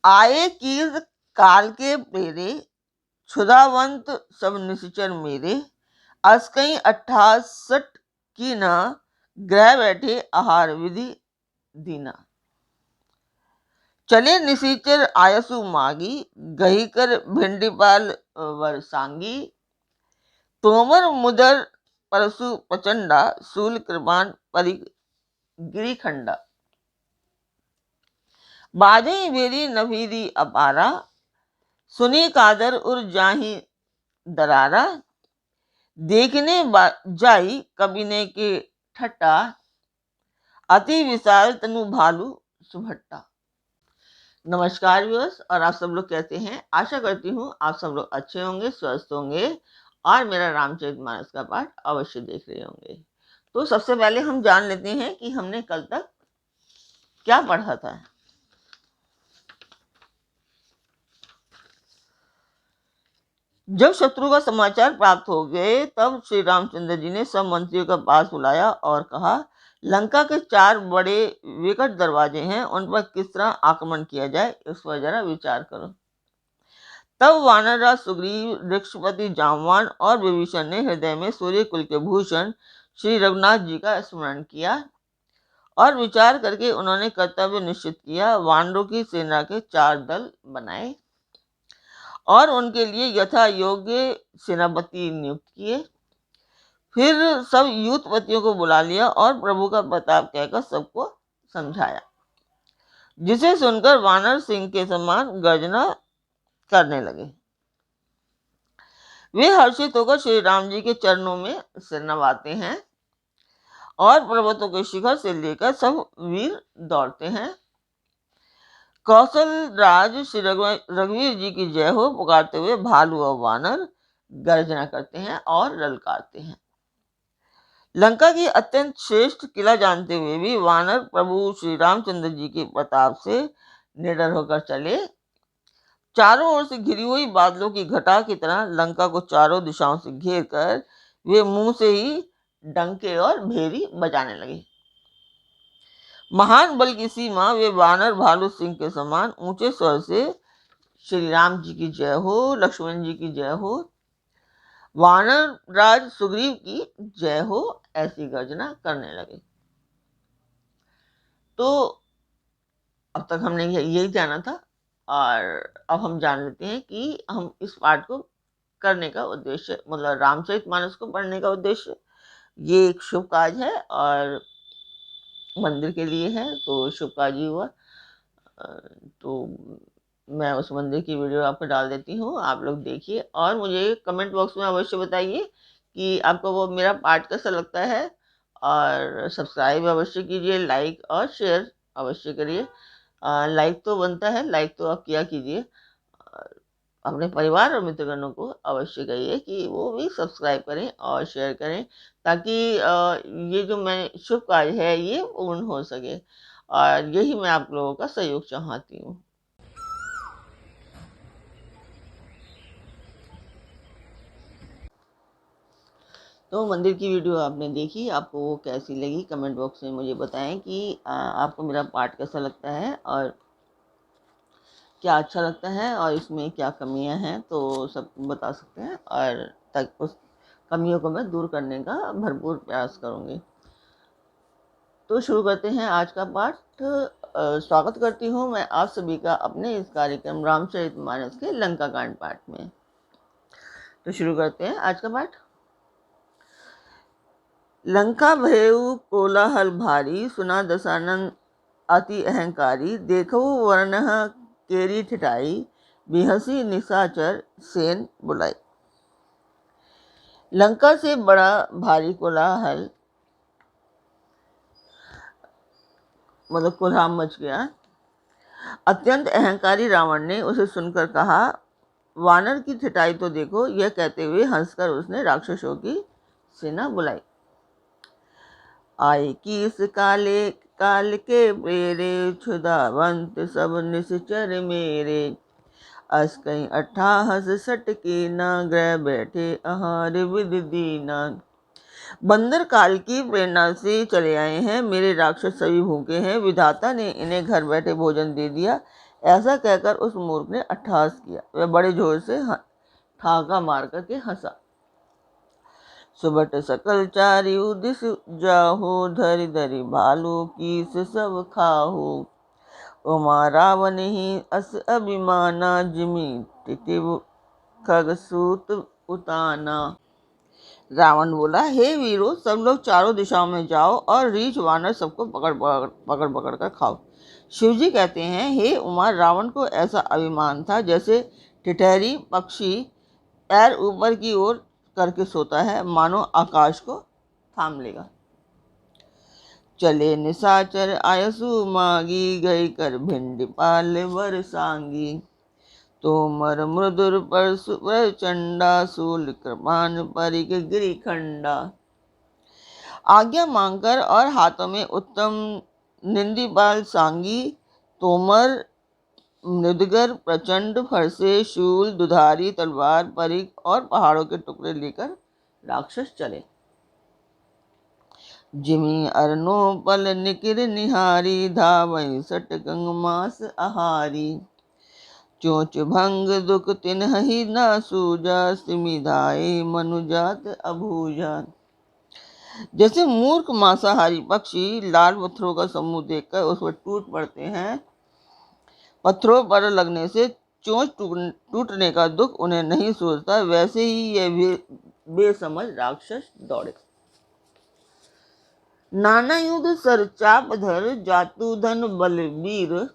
आए कीर्त काल के प्रेरे, क्षुधावंत सब निश्चर मेरे। अस्कई 68 की न, ग्रह बैठे आहार विधि दीना। चले निशिचर आयसु मागी, गही कर भिंडीपाल वरसांगी। तोमर मुदर परसु प्रचंडा, शूल कृपान परि गिरिखंडा। बाजे बेरी नभीरी अपारा, सुनी कादर उर जाही दरारा। देखने जाई कबिने के ठट्टा, अति विशाल तनु भालू सुभट्टा। नमस्कार व्यूअर्स, और आप सब लोग कैसे हैं। आशा करती हूँ आप सब लोग अच्छे होंगे, स्वस्थ होंगे और मेरा रामचरितमानस का पाठ अवश्य देख रहे होंगे। तो सबसे पहले हम जान लेते हैं कि हमने कल तक क्या पढ़ा था। जब शत्रु का समाचार प्राप्त हो गए तब श्री रामचंद्र जी ने सब मंत्रियों का पास बुलाया और कहा, लंका के 4 बड़े विकट दरवाजे हैं, उन पर किस तरह आक्रमण किया जाए इस पर जरा विचार करो। तब वानरराज सुग्रीव, वृक्षपति जामवान और विभीषण ने हृदय में सूर्य कुल के भूषण श्री रघुनाथ जी का स्मरण किया और विचार करके उन्होंने कर्तव्य निश्चित किया। वानरों की सेना के 4 दल बनाए और उनके लिए यथा योग्य सेनापति नियुक्त किए। फिर सब यूथपतियों को बुला लिया और प्रभु का प्रताप कहकर सबको समझाया, जिसे सुनकर वानर सिंह के समान गर्जना करने लगे। वे हर्षित होकर श्री राम जी के चरणों में सिर नवाते हैं और पर्वतों के शिखर से लेकर सब वीर दौड़ते हैं। कौशल राज श्री रघुवीर जी की जय हो पुकारते हुए भालू और वानर गर्जना करते हैं और ललकारते हैं। लंका की अत्यंत श्रेष्ठ किला जानते हुए भी वानर प्रभु श्री रामचंद्र जी के प्रताप से निडर होकर चले। चारों ओर से घिरी हुई बादलों की घटा की तरह लंका को चारों दिशाओं से घेर कर वे मुंह से ही डंके और भेरी बजाने लगे। महान बल की सीमा वे वानर भालू सिंह के समान ऊंचे स्वर से श्री राम जी की जय हो, लक्ष्मण जी की जय हो, वानर राज सुग्रीव की जय हो, ऐसी गर्जना करने लगे। तो अब तक हमने यही जाना था और अब हम जान लेते हैं कि हम इस पाठ को करने का उद्देश्य, मतलब रामचरितमानस को पढ़ने का उद्देश्य, ये एक शुभ कार्य है और मंदिर के लिए है, तो शुभ कार्य हुआ। तो मैं उस मंदिर की वीडियो आपको डाल देती हूँ, आप लोग देखिए और मुझे कमेंट बॉक्स में अवश्य बताइए कि आपको वो मेरा पाठ कैसा लगता है और सब्सक्राइब अवश्य कीजिए, लाइक और शेयर अवश्य करिए। लाइक तो बनता है, लाइक तो आप किया कीजिए। अपने परिवार और मित्रगणों को अवश्य कहिए कि वो भी सब्सक्राइब करें और शेयर करें, ताकि ये जो मैं शुभ कार्य है ये पूर्ण हो सके, और यही मैं आप लोगों का सहयोग चाहती हूँ। तो मंदिर की वीडियो आपने देखी, आपको वो कैसी लगी कमेंट बॉक्स में मुझे बताएं कि आपको मेरा पाठ कैसा लगता है और क्या अच्छा लगता है और इसमें क्या कमियां हैं, तो सब बता सकते हैं और तक उस कमियों को मैं दूर करने का भरपूर प्रयास करूँगी। तो शुरू करते हैं आज का पाठ। स्वागत करती हूँ मैं आप सभी का अपने इस कार्यक्रम रामचरितमानस के लंका कांड पाठ में। तो शुरू करते हैं आज का पाठ। लंका भयउ कोलाहल भारी, सुना दशानन अति अहंकारी। देखो वर्ण केरी ठिठाई, बिहसी निशाचर सेन बुलाई। लंका से बड़ा भारी कोलाहल, मतलब कोल्हाम मच गया। अत्यंत अहंकारी रावण ने उसे सुनकर कहा, वानर की ठिठाई तो देखो। यह कहते हुए हंसकर उसने राक्षसों की सेना बुलाई। आए किस काले काल के प्रेरे, क्षुधावंत सब निश्चर मेरे। अस्कई 68 के न, ग्रह बैठे आहार विधि दीना। बंदर काल की प्रेरणा से चले आए हैं, मेरे राक्षस सभी भूखे हैं। विधाता ने इन्हें घर बैठे भोजन दे दिया, ऐसा कहकर उस मूर्ख ने अट्टहास किया। वह बड़े जोर से ठाका मार करके हंसा। सुबट सकल चारि दिस जाहो, धरि धरि भालू कीस सब खाहो। उमा रावण ही अस अभिमाना, जिमि टिटिव खगसूत उताना। रावण बोला, हे वीरों, सब लोग चारों दिशाओं में जाओ और रीछ वानर सबको पकड़ पकड़ कर खाओ। शिवजी कहते हैं, हे उमा, रावण को ऐसा अभिमान था जैसे टिटहरी पक्षी पैर ऊपर की ओर करके सोता है, मानो आकाश को थाम लेगा। चले निशाचर आयसु मागी, गई कर भिंड पाल बरसांगी। तोमर मृदुर परशु प्रचंडा, शूल कृपान परिक गिरी खंडा। आज्ञा मांगकर और हाथों में उत्तम निंदीपाल सांगी, तोमर मृदगर प्रचंड फरसे, शूल दुधारी तलवार परिक और पहाड़ों के टुकड़े लेकर राक्षस चले। जिमि अरनो पल निकिर निहारी, धावई सट गंग मास आहारी। चोच भंग दुख तिन्हि न सूजा, सिमि धाये मनुजात अभूजा। जैसे मूर्ख मांसाहारी पक्षी लाल पत्थरों का समूह देखकर उस पर टूट पड़ते हैं, पत्थरों पर लगने से चोंच टूटने का दुख उन्हें नहीं सूझता, वैसे ही ये भी बेसमझ राक्षस दौड़े। नाना युद्ध सर चाप धर, जातु धन बलबीर।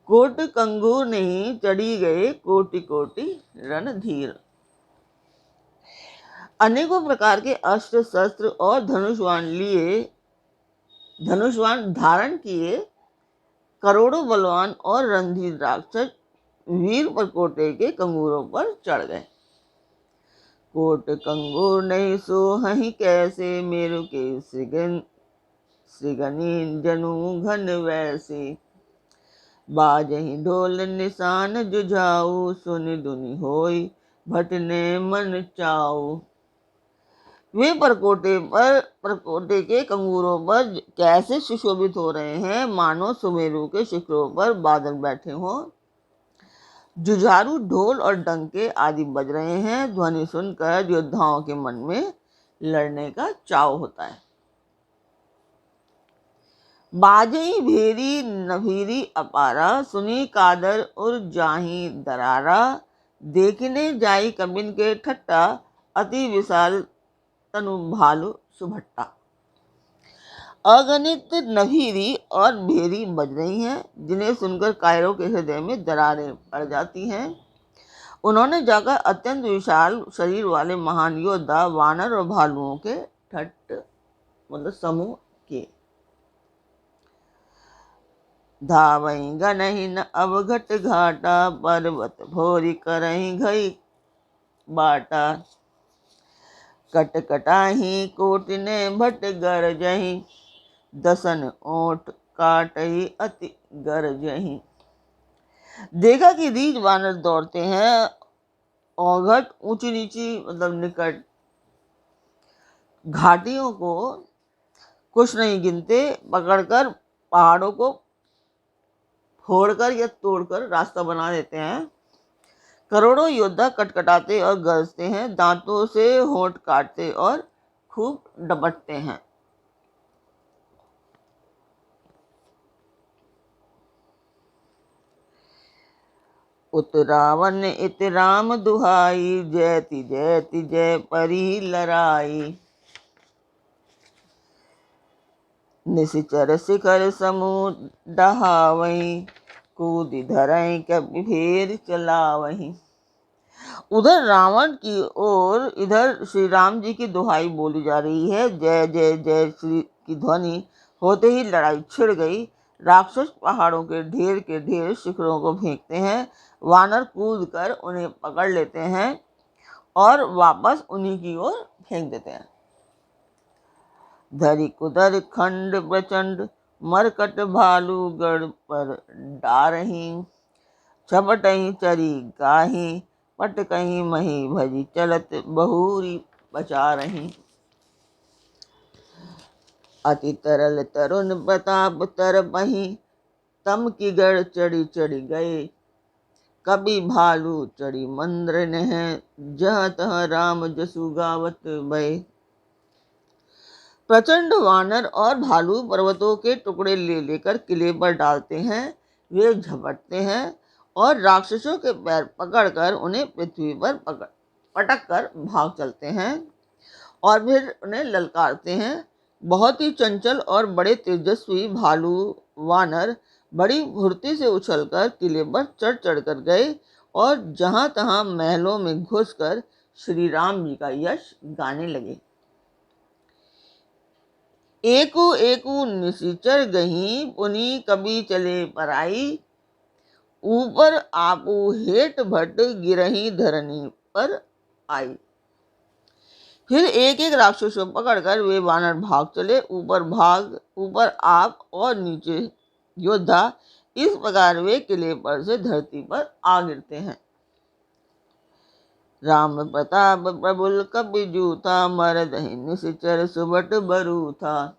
कोट कंगूर नहीं चढ़ी गए, कोटि कोटि रणधीर। अनेकों प्रकार के अस्त्र शस्त्र और धनुष्वान धारण किए करोड़ों बलवान और रणधीर राक्षस वीर परकोटे के कंगूरों पर चढ़ गए। कोट कंगूर नहीं सोहहि कैसे, मेरु के सृगनि जनु घन वैसे। बाजहि ढोल निशान जुझाऊ, सुनि दुनि होई भटने मन चाऊ। वे परकोटे के कंगूरों पर कैसे सुशोभित हो रहे हैं, मानो सुमेरु के शिखरों पर बादल बैठे हों। जुझारू ढोल और डंके आदि बज रहे हैं। ध्वनि सुनकर योद्धाओं के मन में लड़ने का चाव होता है। बाजई भेरी नभीरी अपारा, सुनी कादर उर जाही दरारा। देखने जाई कबिन के ठट्टा, अति विशाल तनु भालू सुभट्टा। अगणित नभीरी और भेरी बज रही हैं, जिन्हें सुनकर कायरों के हृदय में दरारें पड़ जाती हैं। उन्होंने जाकर अत्यंत विशाल शरीर वाले महान योद्धा वानर और भालुओं के ठट्ट मतलब समूह किए। धावई गनहि न अवघट घाटा, पर्वत भोरी करहि घई बाटा। कटकटाही कोटिने भट गरजहि, दसन ओठ काटहि अति गरजहि। देखा कि रीछ वानर दौड़ते हैं, औघट ऊंची नीची मतलब निकट घाटियों को कुछ नहीं गिनते, पकड़कर पहाड़ों को फोड़कर या तोड़कर रास्ता बना देते हैं। करोड़ों योद्धा कटकटाते और गरजते हैं, दांतों से होंठ काटते और खूब डपटते हैं। उत रावण इत राम दुहाई, जयति जयति जय परी लड़ाई। निशिचर शिखर समूह डहावहीं, कूदि धरहीं कपि भेर चलावहीं। उधर रावण की ओर इधर श्री राम जी की दुहाई बोली जा रही है। जय जय जय श्री की ध्वनि होते ही लड़ाई छिड़ गई। राक्षस पहाड़ों के ढेर शिखरों को फेंकते हैं। वानर कूद कर उन्हें पकड़ लेते हैं और वापस उन्हीं की ओर फेंक देते हैं। धरि कुदर खंड प्रचंड, मरकट भालू गढ़ पर डारहीं। छपटहीं चरी गाहीं, पटकहीं मही भजी चलत बहुरी बचा रहीं। अति तरल तरुण प्रताप तरपहीं, तम की गढ़ चढ़ी चढ़ी गए, कभी भालू चढ़ी मंद्र नेह, जहाँ तहाँ राम जसु गावत भय। प्रचंड वानर और भालू पर्वतों के टुकड़े ले लेकर किले पर डालते हैं। वे झपटते हैं और राक्षसों के पैर पकड़कर उन्हें पृथ्वी पर पटक कर भाग चलते हैं और फिर उन्हें ललकारते हैं। बहुत ही चंचल और बड़े तेजस्वी भालू वानर बड़ी फुर्ती से उछलकर किले पर चढ़ चढ़ कर गए और जहां तहां महलों में घुसकर श्री राम जी का यश गाने लगे। एकू एकू निशिचर गही, पुनि कभी चले पराई, ऊपर आपू हेट भट गिरही धरनी पर आई। फिर एक एक राक्षस को पकड़कर वे वानर भाग चले, ऊपर आप और नीचे योद्धा। इस प्रकार वे किले पर से धरती पर आ गिरते हैं। राम प्रताप प्रबुल कपिजू था, मरदहि निशिचर सुबट बरू था।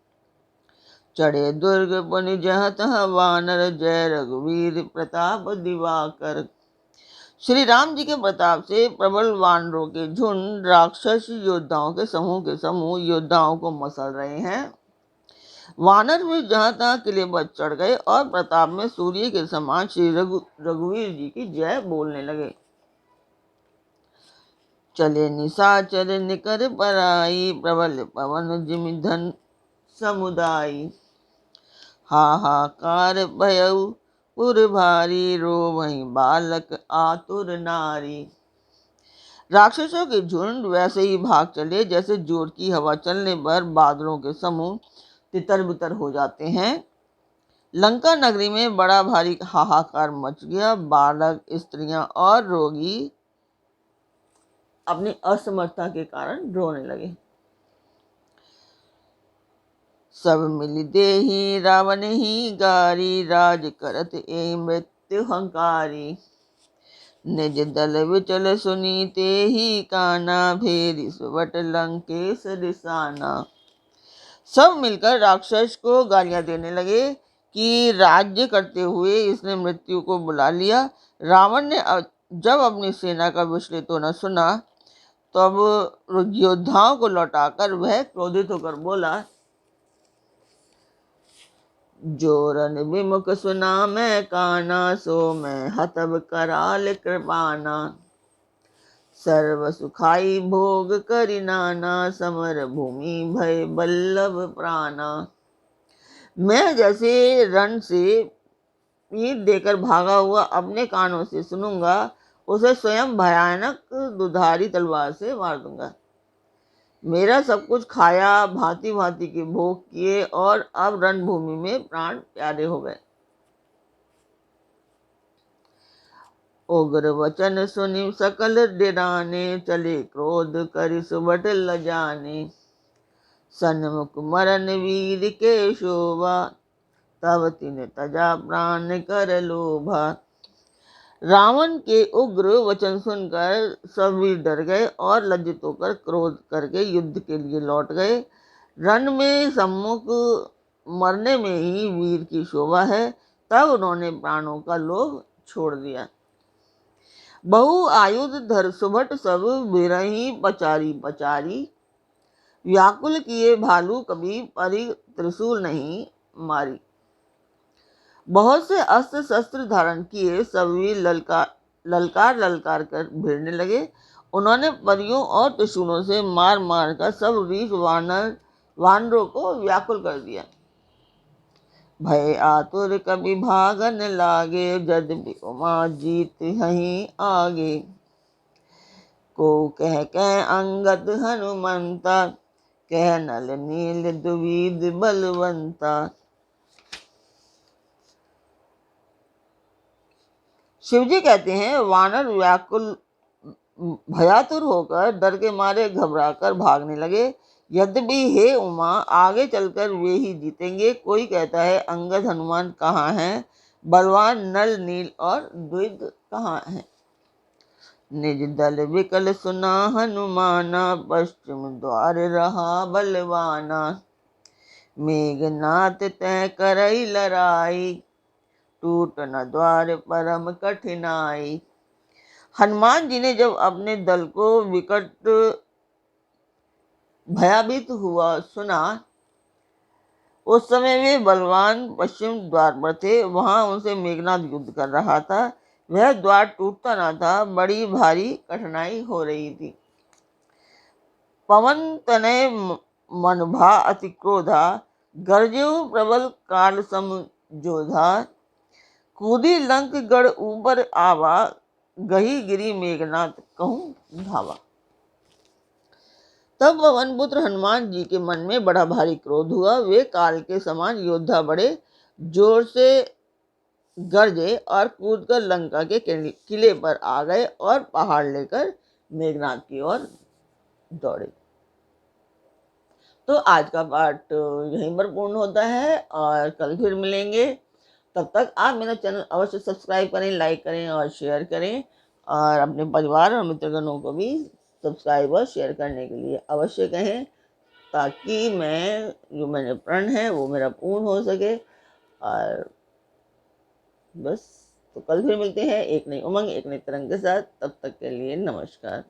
चढ़े दुर्ग पुनि जहाँ तहाँ वानर, जय रघुवीर प्रताप दिवाकर। श्री राम जी के प्रताप से प्रबल वानरों के झुंड राक्षस योद्धाओं के समूह योद्धाओं को मसल रहे हैं। वानर भी जहां तहां किले पर चढ़ गए और प्रताप में सूर्य के समान श्री रघुवीर जी की जय बोलने लगे। चले निशाचर निकर पराई, प्रबल पवन जिमि धन समुदायी। हाहाकार भयउ पुर भारी, रोवहि बालक आतुर नारी। राक्षसों के झुंड वैसे ही भाग चले जैसे जोर की हवा चलने पर बादलों के समूह तितर बितर हो जाते हैं। लंका नगरी में बड़ा भारी हाहाकार मच गया। बालक, स्त्रियां और रोगी अपनी असमर्थता के कारण रोने लगे। सब मिल देहि रावण ही गारी, राज करत ए मृत्यु हंकारी। निज दल विचल सुनी तेहि काना, भेरी सुबट लंकेश रिसाना। सब मिलकर राक्षस को गालियां देने लगे कि राज्य करते हुए इसने मृत्यु को बुला लिया। रावण ने जब अपनी सेना का विचलित होना सुना तब योद्धाओं को लौटाकर वह क्रोधित होकर बोला, जोरन विमुख सुना मैं काना, सो मैं हतब कराल कृपाना। सर्व सुखाई भोग करि नाना, समर भूमि भय बल्लभ प्राणा। मैं जैसे रण से पीठ देकर भागा हुआ अपने कानों से सुनूंगा, उसे स्वयं भयानक दुधारी तलवार से मार दूंगा। मेरा सब कुछ खाया, भांति भांति के भोग किए और अब रणभूमि में प्राण प्यारे हो गए। उग्र वचन सुनि सकल डेराने, चले क्रोध करि सुबट लजाने। सन्मुख मरन वीर के शोभा, तब तिन तजा प्राण कर लोभा। रावण के उग्र वचन सुनकर सब वीर डर गए और लज्जित होकर क्रोध करके युद्ध के लिए लौट गए। रण में सम्मुख मरने में ही वीर की शोभा है। तब उन्होंने प्राणों का लोभ छोड़ दिया। बहु आयुध धर सुभट सब, बिरही पचारी पचारी। व्याकुल किए भालू कभी, परि त्रिशूल नहीं मारी। बहुत से अस्त्र शस्त्र धारण किए सभी ललकार ललकार कर भिड़ने लगे। उन्होंने परियों और त्रिशूलों से मार मार कर सब रीछ वानरों को व्याकुल कर दिया। भय आतुर कभी भागन लागे, यद्यपि उमा जीत हहीं आगे। को कह अंगद हनुमंता, कह नल नील दुविध बलवंता। शिवजी कहते हैं, वानर व्याकुल भयातुर होकर डर के मारे घबराकर भागने लगे। यद्यपि हे उमा, आगे चलकर वे ही जीतेंगे। कोई कहता है अंगद हनुमान कहाँ हैं, बलवान नल नील और द्विज कहाँ हैं। निज दल विकल सुना हनुमाना, पश्चिम द्वार रहा बलवाना। मेघनाथ तय करई लड़ाई, टूट न द्वार परम कठिनाई। हनुमान जी ने जब अपने दल को विकट भयभीत हुआ सुना, उस समय वे बलवान पश्चिम द्वार पर थे। वहां उनसे मेघनाद युद्ध कर रहा था। वह द्वार टूटता न था, बड़ी भारी कठिनाई हो रही थी। पवन तनय मनभा अति क्रोधा, गर्जऊ प्रबल काल सम जोधा। कूदी लंक गढ़ ऊपर आवा, गही गिरी मेघनाद कहूँ धावा। तब पवनपुत्र हनुमान जी के मन में बड़ा भारी क्रोध हुआ। वे काल के समान योद्धा बड़े जोर से गरजे और कूदकर लंका के किले पर आ गए और पहाड़ लेकर मेघनाद की ओर दौड़े। तो आज का पाठ यहीं पर पूर्ण होता है और कल फिर मिलेंगे। तब तक आप मेरा चैनल अवश्य सब्सक्राइब करें, लाइक करें और शेयर करें, और अपने परिवार और मित्रगणों को भी सब्सक्राइब और शेयर करने के लिए अवश्य कहें, ताकि मैं जो मेरे प्रण है वो मेरा पूर्ण हो सके। और बस, तो कल फिर मिलते हैं एक नई उमंग, एक नई तरंग के साथ। तब तक के लिए नमस्कार।